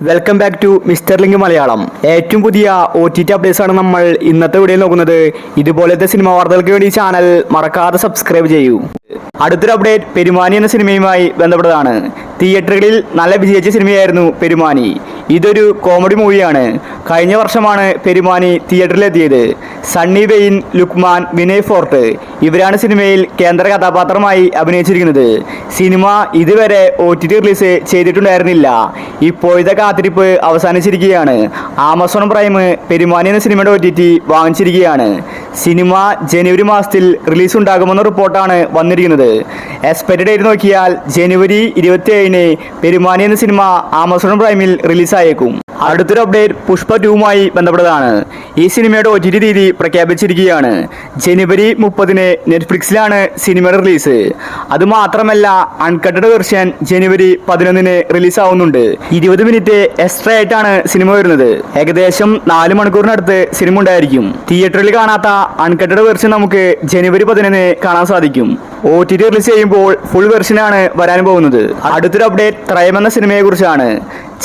Welcome back to Mister Link Malayalam. ഏറ്റവും പുതിയ OTT updates ആണ് നമ്മൾ ഇന്നത്തെ വീഡിയോയിൽ നോക്കുന്നത്. ഇതുപോലത്തെ സിനിമ വാർത്തകൾക്ക് വേണ്ടി ചാനൽ മറക്കാതെ സബ്സ്ക്രൈബ് ചെയ്യൂ. അടുത്തൊരു അപ്ഡേറ്റ് പെരുമാനി എന്ന സിനിമയുമായി ബന്ധപ്പെട്ടതാണ്. തിയേറ്ററുകളിൽ നല്ല വിജയിച്ച സിനിമയായിരുന്നു പെരുമാനി. ഇതൊരു കോമഡി മൂവിയാണ്. കഴിഞ്ഞ വർഷമാണ് പെരുമാനി തിയേറ്ററിലെത്തിയത്. സണ്ണി വെയിൻ, ലുക്മാൻ, വിനയ് ഫോർട്ട് ഇവരാണ് സിനിമയിൽ കേന്ദ്ര കഥാപാത്രമായി അഭിനയിച്ചിരിക്കുന്നത്. സിനിമ ഇതുവരെ OTT റിലീസ് ചെയ്തിട്ടുണ്ടായിരുന്നില്ല. ഇപ്പോഴത്തെ കാത്തിരിപ്പ് അവസാനിച്ചിരിക്കുകയാണ്. ആമസോൺ പ്രൈം പെരുമാനി എന്ന സിനിമയുടെ OTT വാങ്ങിച്ചിരിക്കുകയാണ്. സിനിമ ജനുവരി മാസത്തിൽ റിലീസ് ഉണ്ടാകുമെന്ന റിപ്പോർട്ടാണ് വന്നിരിക്കുന്നത്. എക്സ്പെക്റ്റഡ് ഡേറ്റ് നോക്കിയാൽ ജനുവരി 27-ന് പെരുമാനി എന്ന സിനിമ ആമസോൺ പ്രൈമിൽ റിലീസായേക്കും. അടുത്തൊരു അപ്ഡേറ്റ് പുഷ്പ 2മായി ബന്ധപ്പെട്ടതാണ്. ഈ സിനിമയുടെ OTT തീയതി പ്രഖ്യാപിച്ചിരിക്കുകയാണ്. ജനുവരി 30-ന് നെറ്റ്ഫ്ലിക്സിലാണ് സിനിമയുടെ റിലീസ്. അതുമാത്രമല്ല അൺകട്ടഡ് വെർഷൻ ജനുവരി 11-ന് റിലീസാവുന്നുണ്ട്. 20 മിനിറ്റ് എക്സ്ട്രാ ആയിട്ടാണ് സിനിമ വരുന്നത്. ഏകദേശം 4 മണിക്കൂറിനടുത്ത് സിനിമ ഉണ്ടായിരിക്കും. തിയേറ്ററിൽ കാണാത്ത അൺകട്ടഡ് വെർഷൻ നമുക്ക് ജനുവരി 10-ന് കാണാൻ സാധിക്കും. OTT റിലീസ് ചെയ്യുമ്പോൾ ഫുൾ വെർഷനാണ് വരാൻ പോകുന്നത്. അടുത്തൊരു അപ്ഡേറ്റ് ത്രയം എന്ന സിനിമയെ കുറിച്ചാണ്.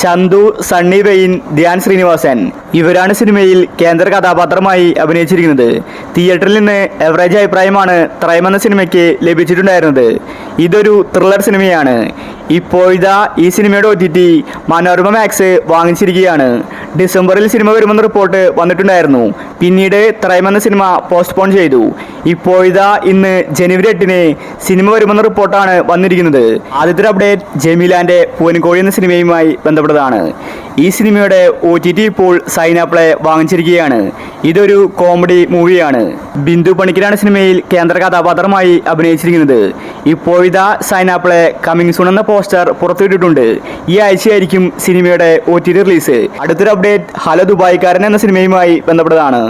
ചന്തു, സണ്ണി വെയിൻ, ധ്യാൻ ശ്രീനിവാസൻ ഇവരാണ് സിനിമയിൽ കേന്ദ്ര കഥാപാത്രമായി അഭിനയിച്ചിരിക്കുന്നത്. തിയേറ്ററിൽ നിന്ന് എവറേജ് അഭിപ്രായമാണ് ത്രയം എന്ന സിനിമയ്ക്ക് ലഭിച്ചിട്ടുണ്ടായിരുന്നത്. ഇതൊരു ത്രില്ലർ സിനിമയാണ്. ഇപ്പോഴിതാ ഈ സിനിമയുടെ OTT മനോരമ മാക്സ് വാങ്ങിച്ചിരിക്കുകയാണ്. ഡിസംബറിൽ സിനിമ വരുമെന്ന റിപ്പോർട്ട് വന്നിട്ടുണ്ടായിരുന്നു. പിന്നീട് ത്രയം എന്ന സിനിമ പോസ്റ്റ്പോൺ ചെയ്തു. ഇപ്പോഴിതാ ഇന്ന് ജനുവരി 8-ന് സിനിമ വരുമെന്ന റിപ്പോർട്ടാണ് വന്നിരിക്കുന്നത്. ആദ്യത്തെ അപ്ഡേറ്റ് ജമീലാന്റെ പൂവൻകോഴി എന്ന സിനിമയുമായി ബന്ധപ്പെട്ടതാണ്. ഈ സിനിമയുടെ OTT ഇപ്പോൾ സൈൻ അപ്ലൈ വാങ്ങിച്ചിരിക്കുകയാണ്. ഇതൊരു കോമഡി മൂവിയാണ്. ബിന്ദു പണിക്കരാണ് സിനിമയിൽ കേന്ദ്ര കഥാപാത്രമായി അഭിനയിച്ചിരിക്കുന്നത്. ഇപ്പോഴിതാ സൈൻ അപ്ലൈ കമ്മിങ് സൂൺ എന്ന പോസ്റ്റർ പുറത്തുവിട്ടിട്ടുണ്ട്. ഈ ആഴ്ചയായിരിക്കും സിനിമയുടെ OTT റിലീസ്. അടുത്തൊരു അപ്ഡേറ്റ് ഹലോ ദുബായ്ക്കാരൻ എന്ന സിനിമയുമായി ബന്ധപ്പെട്ടതാണ്.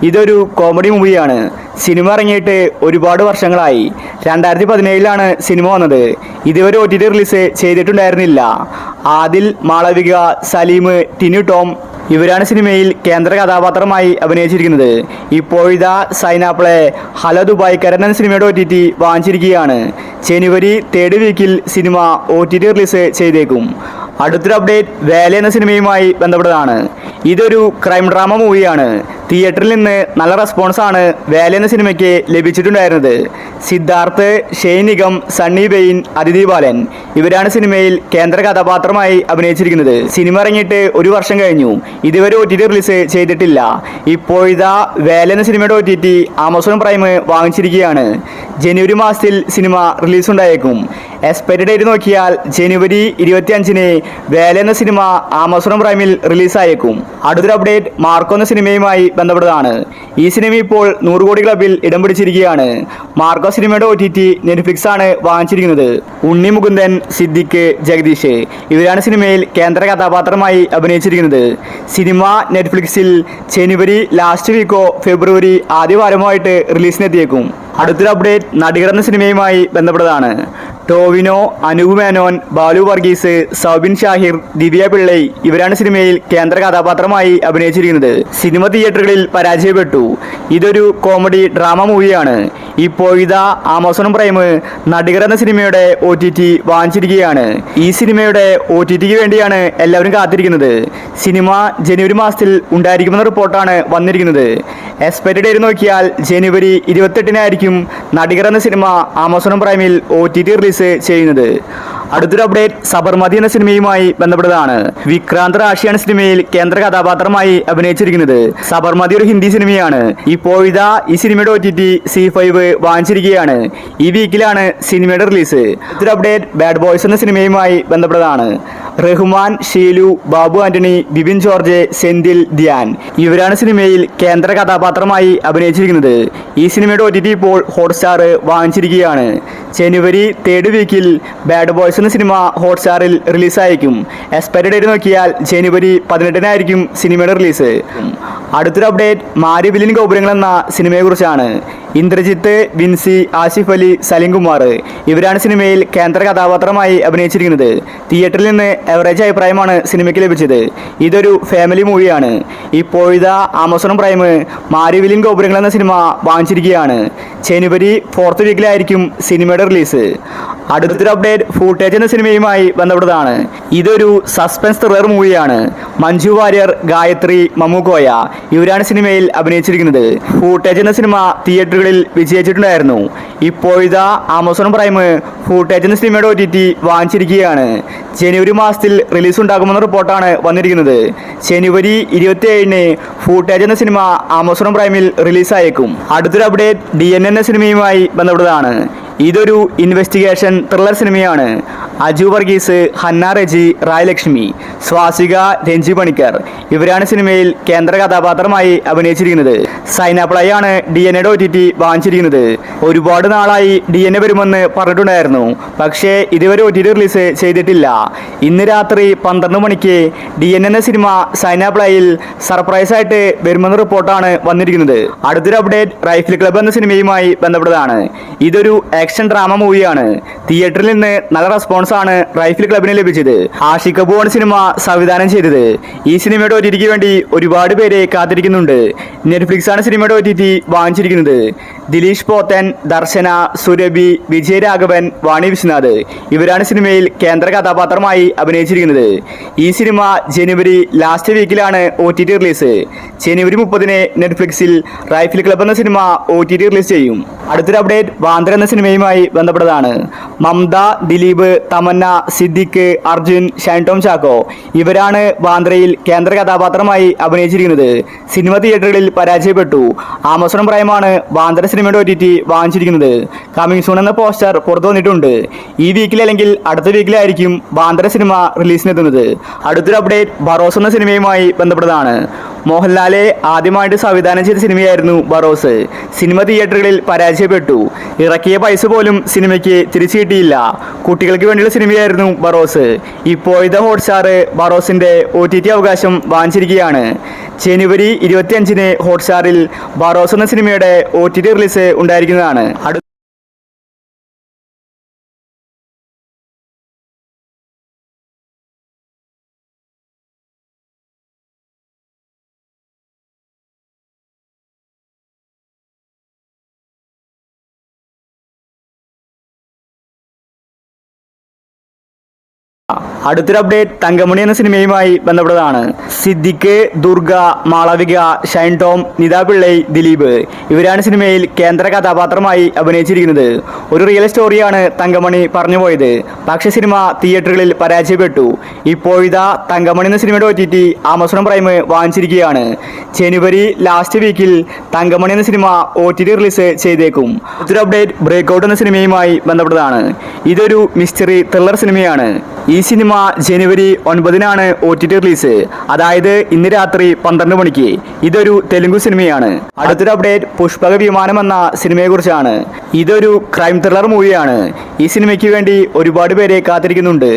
ഇതൊരു കോമഡി മൂവിയാണ്. സിനിമ ഇറങ്ങിയിട്ട് ഒരുപാട് വർഷങ്ങളായി. 2017-ലാണ് സിനിമ വന്നത്. ഇതുവരെ OTT റിലീസ് ചെയ്തിട്ടുണ്ടായിരുന്നില്ല. ആദിൽ, മാളവിക, സലീം, ടിനു ടോം ഇവരാണ് സിനിമയിൽ കേന്ദ്ര കഥാപാത്രമായി അഭിനയിച്ചിരിക്കുന്നത്. ഇപ്പോഴിതാ സൈൻ അപ്ലൈ ഹലോ ദുബായ്ക്കാരൻ എന്ന സിനിമയുടെ OTT വാങ്ങിച്ചിരിക്കുകയാണ്. ജനുവരി 3rd വീക്കിൽ സിനിമ OTT റിലീസ് ചെയ്തേക്കും. അടുത്തൊരു അപ്ഡേറ്റ് വേല എന്ന സിനിമയുമായി ബന്ധപ്പെട്ടതാണ്. ഇതൊരു ക്രൈം ഡ്രാമ മൂവിയാണ്. തിയേറ്ററിൽ നിന്ന് നല്ല റെസ്പോൺസാണ് വേല എന്ന സിനിമയ്ക്ക് ലഭിച്ചിട്ടുണ്ടായിരുന്നത്. സിദ്ധാർത്ഥ്, ഷെയ്ൻ നിഗം, സണ്ണി വെയിൻ, അതിഥി ബാലൻ ഇവരാണ് സിനിമയിൽ കേന്ദ്ര കഥാപാത്രമായി അഭിനയിച്ചിരിക്കുന്നത്. സിനിമ ഇറങ്ങിയിട്ട് ഒരു വർഷം കഴിഞ്ഞു. ഇതുവരെ OTT റിലീസ് ചെയ്തിട്ടില്ല. ഇപ്പോഴിതാ വേല എന്ന സിനിമയുടെ OTT ആമസോൺ പ്രൈം വാങ്ങിച്ചിരിക്കുകയാണ്. ജനുവരി മാസത്തിൽ സിനിമ റിലീസ് ഉണ്ടായേക്കും. എക്സ്പെക്റ്റഡ് ഡേറ്റ് നോക്കിയാൽ ജനുവരി 25-ന് വേല എന്ന സിനിമ ആമസോൺ പ്രൈമിൽ റിലീസായേക്കും. അടുത്തൊരു അപ്ഡേറ്റ് മാർക്കോ എന്ന സിനിമയുമായി ബന്ധപ്പെട്ടതാണ്. ഈ സിനിമ ഇപ്പോൾ 100 കോടി ക്ലബിൽ ഇടം പിടിച്ചിരിക്കുകയാണ്. മാർക്കോ സിനിമയുടെ OTT നെറ്റ്ഫ്ലിക്സ് ആണ് വാങ്ങിച്ചിരിക്കുന്നത്. ഉണ്ണി മുകുന്ദൻ, സിദ്ദിഖ്, ജഗദീഷ് ഇവരാണ് സിനിമയിൽ കേന്ദ്ര കഥാപാത്രമായി അഭിനയിച്ചിരിക്കുന്നത്. സിനിമ നെറ്റ്ഫ്ലിക്സിൽ ജനുവരി ലാസ്റ്റ് വീക്കോ ഫെബ്രുവരി ആദ്യ വാരമോ ആയിട്ട് റിലീസിനെത്തിയേക്കും. അടുത്തൊരു അപ്ഡേറ്റ് നടികർ എന്ന സിനിമയുമായി ബന്ധപ്പെട്ടതാണ്. ടോവിനോ, അനൂപ് മേനോൻ, ബാലു വർഗീസ്, സൗബിൻ ഷാഹിർ, ദിവ്യ പിള്ളൈ ഇവരാണ് സിനിമയിൽ കേന്ദ്ര കഥാപാത്രമായി അഭിനയിച്ചിരിക്കുന്നത്. സിനിമ തിയേറ്ററുകളിൽ പരാജയപ്പെട്ടു. ഇതൊരു കോമഡി ഡ്രാമ മൂവിയാണ്. ഇപ്പോഴിതാ ആമസോൺ പ്രൈം നടികർ എന്ന സിനിമയുടെ OTT വാങ്ങിച്ചിരിക്കുകയാണ്. ഈ സിനിമയുടെ OTTക്ക് വേണ്ടിയാണ് എല്ലാവരും കാത്തിരിക്കുന്നത്. സിനിമ ജനുവരി മാസത്തിൽ ഉണ്ടായിരിക്കുമെന്ന റിപ്പോർട്ടാണ് വന്നിരിക്കുന്നത്. എക്സ്പെക്റ്റഡ് ഡേറ്റ് നോക്കിയാൽ ജനുവരി 28-നായിരിക്കും നടികർ എന്ന സിനിമ ആമസോൺ പ്രൈമിൽ OTT റിലീസ് ചെയ്യുന്നത്. അടുത്തൊരു അപ്ഡേറ്റ് സബർമതി എന്ന സിനിമയുമായി ബന്ധപ്പെട്ടതാണ്. വിക്രാന്ത് റാഷിയാണ് സിനിമയിൽ കേന്ദ്ര കഥാപാത്രമായി അഭിനയിച്ചിരിക്കുന്നത്. സബർമതി ഒരു ഹിന്ദി സിനിമയാണ്. ഇപ്പോഴിതാ ഈ സിനിമയുടെ OTT C5 വാങ്ങിച്ചിരിക്കുകയാണ്. ഈ വീക്കിലാണ് സിനിമയുടെ റിലീസ്. അടുത്തൊരു അപ്ഡേറ്റ് ബാഡ് ബോയ്സ് എന്ന സിനിമയുമായി ബന്ധപ്പെട്ടതാണ്. റഹ്മാൻ, ഷീലു, ബാബു ആന്റണി, ബിബിൻ ജോർജ്, സെന്തിൽ, ധ്യാൻ ഇവരാണ് സിനിമയിൽ കേന്ദ്ര കഥാപാത്രമായി അഭിനയിച്ചിരിക്കുന്നത്. ഈ സിനിമയുടെ OTT ഇപ്പോൾ ഹോട്ട്സ്റ്റാർ വാങ്ങിച്ചിരിക്കുകയാണ്. ജനുവരി 3rd വീക്കിൽ ബാഡ് ബോയ്സ് എന്ന സിനിമ ഹോട്ട്സ്റ്റാറിൽ റിലീസായിരിക്കും. എക്സ്പയറി ഡേറ്റ് നോക്കിയാൽ ജനുവരി 18-നായിരിക്കും സിനിമയുടെ റിലീസ്. അടുത്തൊരു അപ്ഡേറ്റ് മാരി വില്ലിൻ ഗോപുരങ്ങൾ എന്ന സിനിമയെക്കുറിച്ചാണ്. ഇന്ദ്രജിത്ത്, വിൻസി, ആസിഫ് അലി, സലിം കുമാർ ഇവരാണ് സിനിമയിൽ കേന്ദ്ര കഥാപാത്രമായി അഭിനയിച്ചിരിക്കുന്നത്. തിയേറ്ററിൽ നിന്ന് എവറേജ് അഭിപ്രായമാണ് സിനിമയ്ക്ക് ലഭിച്ചത്. ഇതൊരു ഫാമിലി മൂവിയാണ്. ഇപ്പോഴിതാ ആമസോൺ പ്രൈം മാരിവില്യൻ ഗോപുരങ്ങൾ എന്ന സിനിമ വാങ്ങിച്ചിരിക്കുകയാണ്. ജനുവരി 4th വീക്കിലായിരിക്കും സിനിമയുടെ റിലീസ്. അടുത്തൊരു അപ്ഡേറ്റ് ഫൂട്ടേജ് എന്ന സിനിമയുമായി ബന്ധപ്പെട്ടതാണ്. ഇതൊരു സസ്പെൻസ് ത്രില്ലർ മൂവിയാണ്. മഞ്ജു വാര്യർ, ഗായത്രി, മമ്മുക്കോയ ഇവരാണ് സിനിമയിൽ അഭിനയിച്ചിരിക്കുന്നത്. ഫൂട്ടേജ് എന്ന സിനിമ തിയേറ്ററുകളിൽ വിജയിച്ചിട്ടുണ്ടായിരുന്നു. ഇപ്പോഴിതാ ആമസോൺ പ്രൈം ഫൂട്ടേജ് എന്ന സിനിമയുടെ OTT വാങ്ങിച്ചിരിക്കുകയാണ്. ജനുവരി മാസത്തിൽ റിലീസ് ഉണ്ടാകുമെന്ന റിപ്പോർട്ടാണ് വന്നിരിക്കുന്നത്. ജനുവരി 27-ന് ഫൂട്ടേജ് എന്ന സിനിമ ആമസോൺ പ്രൈമിൽ റിലീസായേക്കും. അടുത്തൊരു അപ്ഡേറ്റ് DNA എന്ന സിനിമയുമായി ബന്ധപ്പെട്ടതാണ്. ഇതൊരു ഇൻവെസ്റ്റിഗേഷൻ ത്രില്ലർ സിനിമയാണ്. അജു വർഗീസ്, ഹന്ന റെജി, റായ് ലക്ഷ്മി, സ്വാസിക, രഞ്ജി പണിക്കർ ഇവരാണ് സിനിമയിൽ കേന്ദ്ര കഥാപാത്രമായി അഭിനയിച്ചിരിക്കുന്നത്. സൈനാപ്ലൈയാണ് DNAയുടെ OTT വാങ്ങിച്ചിരിക്കുന്നത്. ഒരുപാട് നാളായി DNA വരുമെന്ന് പറഞ്ഞിട്ടുണ്ടായിരുന്നു. പക്ഷേ ഇതുവരെ OTT റിലീസ് ചെയ്തിട്ടില്ല. ഇന്ന് രാത്രി 12 മണിക്ക് DNA എന്ന സിനിമ സൈനാപ്ലൈയിൽ സർപ്രൈസ് ആയിട്ട് വരുമെന്ന റിപ്പോർട്ടാണ് വന്നിരിക്കുന്നത്. അടുത്തൊരു അപ്ഡേറ്റ് റൈഫിൾ ക്ലബ് എന്ന സിനിമയുമായി ബന്ധപ്പെട്ടതാണ്. ഇതൊരു ആക്ഷൻ ഡ്രാമ മൂവിയാണ്. തിയേറ്ററിൽ നിന്ന് നല്ല റെസ്പോൺസ് ആണ് റൈഫിൾ ക്ലബിന് ലഭിച്ചത്. ആഷിഖ് കപൂറാണ് സിനിമ സംവിധാനം ചെയ്തത്. ഈ സിനിമയുടെ OTTക്ക് വേണ്ടി ഒരുപാട് പേര് കാത്തിരിക്കുന്നുണ്ട്. നെറ്റ്ഫ്ലിക്സ് ആണ് സിനിമയുടെ OTT വാങ്ങിച്ചിരിക്കുന്നത്. ദിലീഷ് പോത്തൻ, ദർശന, സുരഭി, വിജയ് രാഘവൻ, വാണി വിശ്വനാഥ് ഇവരാണ് സിനിമയിൽ കേന്ദ്ര കഥാപാത്രമായി അഭിനയിച്ചിരിക്കുന്നത്. ഈ സിനിമ ജനുവരി ലാസ്റ്റ് വീക്കിലാണ് OTT റിലീസ്. ജനുവരി 30-ന് നെറ്റ്ഫ്ലിക്സിൽ റൈഫിൾ ക്ലബ് എന്ന സിനിമ OTT റിലീസ് ചെയ്യും. അടുത്തൊരു അപ്ഡേറ്റ് വാന്ദ്ര എന്ന സിനിമയുമായി ബന്ധപ്പെട്ടതാണ്. മമത, ദിലീപ്, തമന്ന, സിദ്ദിഖ്, അർജുൻ, ഷൈൻ ടോം ചാക്കോ ഇവരാണ് വാന്ദ്രയിൽ കേന്ദ്ര കഥാപാത്രമായി അഭിനയിച്ചിരിക്കുന്നത്. സിനിമ തിയേറ്ററുകളിൽ പരാജയപ്പെട്ടു. ആമസോൺ പ്രൈമാണ് വാന്ദ്ര സിനിമയുടെ OTT വാങ്ങിച്ചിരിക്കുന്നത്. കമ്മിങ് സൂൺ എന്ന പോസ്റ്റർ പുറത്തു വന്നിട്ടുണ്ട്. ഈ വീക്കിൽ അല്ലെങ്കിൽ അടുത്ത വീക്കിലായിരിക്കും വാന്ദ്ര സിനിമ റിലീസിനെത്തുന്നത്. അടുത്തൊരു അപ്ഡേറ്റ് ബറോസ് എന്ന സിനിമയുമായി ബന്ധപ്പെട്ടതാണ്. മോഹൻലാലെ ആദ്യമായിട്ട് സംവിധാനം ചെയ്ത സിനിമയായിരുന്നു ബറോസ്. സിനിമ തിയേറ്ററുകളിൽ പരാജയപ്പെട്ടു. ഇറക്കിയ പൈസ പോലും സിനിമയ്ക്ക് തിരിച്ചു കിട്ടിയില്ല. കുട്ടികൾക്ക് വേണ്ടിയുള്ള സിനിമയായിരുന്നു ബറോസ്. ഇപ്പോഴത്തെ ഹോട്ട്സ്റ്റാർ ബറോസിന്റെ OTT അവകാശം വാങ്ങിച്ചിരിക്കുകയാണ്. ജനുവരി 25-ന് ഹോട്ട്സ്റ്റാറിൽ ബറോസ് എന്ന സിനിമയുടെ OTT റിലീസ് ഉണ്ടായിരിക്കുന്നതാണ്. അടുത്തൊരു അപ്ഡേറ്റ് തങ്കമണി എന്ന സിനിമയുമായി ബന്ധപ്പെട്ടതാണ്. സിദ്ദിഖ്, ദുർഗ, മാളവിക, ഷൈൻ ടോം, നിത പിള്ളൈ, ദിലീപ് ഇവരാണ് സിനിമയിൽ കേന്ദ്ര കഥാപാത്രമായി അഭിനയിച്ചിരിക്കുന്നത്. ഒരു റിയൽ സ്റ്റോറിയാണ് തങ്കമണി പറഞ്ഞുപോയത്. പക്ഷേ സിനിമ തിയേറ്ററുകളിൽ പരാജയപ്പെട്ടു. ഇപ്പോഴിതാ തങ്കമണി എന്ന സിനിമയുടെ OTT ആമസോൺ പ്രൈം വാങ്ങിച്ചിരിക്കുകയാണ്. ജനുവരി ലാസ്റ്റ് വീക്കിൽ തങ്കമണി എന്ന സിനിമ OTT റിലീസ് ചെയ്തേക്കും. അടുത്തൊരു അപ്ഡേറ്റ് ബ്രേക്ക്ഔട്ട് എന്ന സിനിമയുമായി ബന്ധപ്പെട്ടതാണ്. ഇതൊരു മിസ്റ്ററി ത്രില്ലർ സിനിമയാണ്. ഈ സിനിമ ജനുവരി 9-നാണ് OTT റിലീസ്, അതായത് ഇന്ന് രാത്രി 12 മണിക്ക്. ഇതൊരു തെലുങ്ക് സിനിമയാണ്. അടുത്തൊരു അപ്ഡേറ്റ് പുഷ്പക വിമാനം എന്ന സിനിമയെക്കുറിച്ചാണ്. ഇതൊരു ക്രൈം ത്രില്ലർ മൂവിയാണ്. ഈ സിനിമയ്ക്ക് വേണ്ടി ഒരുപാട് പേരെ കാത്തിരിക്കുന്നുണ്ട്.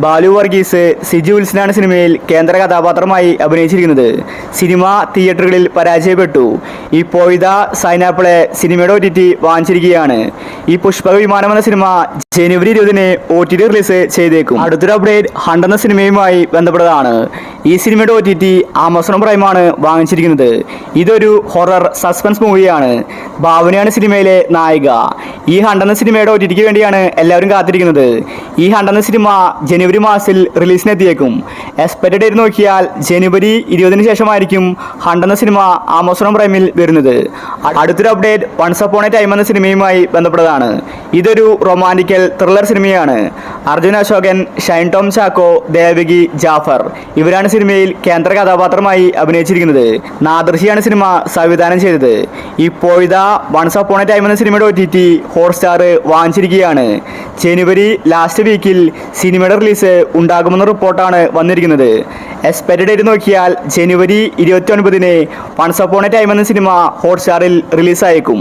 ബാലു വർഗീസ്, സിജു വിൽസനാണ് സിനിമയിൽ കേന്ദ്ര കഥാപാത്രമായി അഭിനയിച്ചിരിക്കുന്നത്. സിനിമ തിയേറ്ററുകളിൽ പരാജയപ്പെട്ടു. ഇപ്പോഴിതാ സൈനാപ്പിളെ സിനിമയുടെ OTT വാങ്ങിച്ചിരിക്കുകയാണ്. ഈ പുഷ്പക വിമാനം എന്ന സിനിമ ജനുവരി 20-ന് OTT റിലീസ് ചെയ്തേക്കും. അടുത്തൊരു അപ്ഡേറ്റ് ഹണ്ട് എന്ന സിനിമയുമായി ബന്ധപ്പെട്ടതാണ്. ഈ സിനിമയുടെ OTT ആമസോൺ പ്രൈമാണ് വാങ്ങിച്ചിരിക്കുന്നത്. ഇതൊരു ഹൊറർ സസ്പെൻസ് മൂവിയാണ്. ഭാവനയാണ് സിനിമയിലെ നായിക. ഈ ഹണ്ട് എന്ന സിനിമയുടെ OTTക്ക് വേണ്ടിയാണ് എല്ലാവരും കാത്തിരിക്കുന്നത്. ഈ ഹണ്ട് എന്ന സിനിമ ജനുവരി മാസത്തിൽ റിലീസിനെത്തിയേക്കും. എക്സ്പെക്റ്റഡ് ഡേറ്റ് നോക്കിയാൽ ജനുവരി 20-ന് ശേഷമായിരിക്കും ഹണ്ട് എന്ന സിനിമ ആമസോൺ പ്രൈമിൽ വരുന്നത്. അടുത്തൊരു update once upon a time എന്ന സിനിമയുമായി ബന്ധപ്പെട്ടതാണ്. ഇതൊരു റൊമാൻറ്റിക്കൽ ത്രില്ലർ സിനിമയാണ്. അർജുൻ അശോകൻ, ഷൈൻ ടോം ചാക്കോ, ദേവകി, ജാഫർ ഇവരാണ് സിനിമയിൽ കേന്ദ്ര കഥാപാത്രമായി അഭിനയിച്ചിരിക്കുന്നത്. നാദൃശിയാണ് സിനിമ സംവിധാനം ചെയ്തത്. ഇപ്പോഴിതാ വൺസ് അപ്പോൺ എ ടൈം എന്ന സിനിമയുടെ OTT ഹോട്ട്സ്റ്റാർ വാങ്ങിച്ചിരിക്കുകയാണ്. ജനുവരി ലാസ്റ്റ് വീക്കിൽ സിനിമയുടെ റിലീസ് ഉണ്ടാകുമെന്ന റിപ്പോർട്ടാണ് വന്നിരിക്കുന്നത്. എക്സ്പെക്റ്റഡ് ഡേറ്റ് നോക്കിയാൽ ജനുവരി 29-ന് വൺസ് അപ്പോൺ എ ടൈം എന്ന സിനിമ ഹോട്ട്സ്റ്റാറിൽ റിലീസായേക്കും.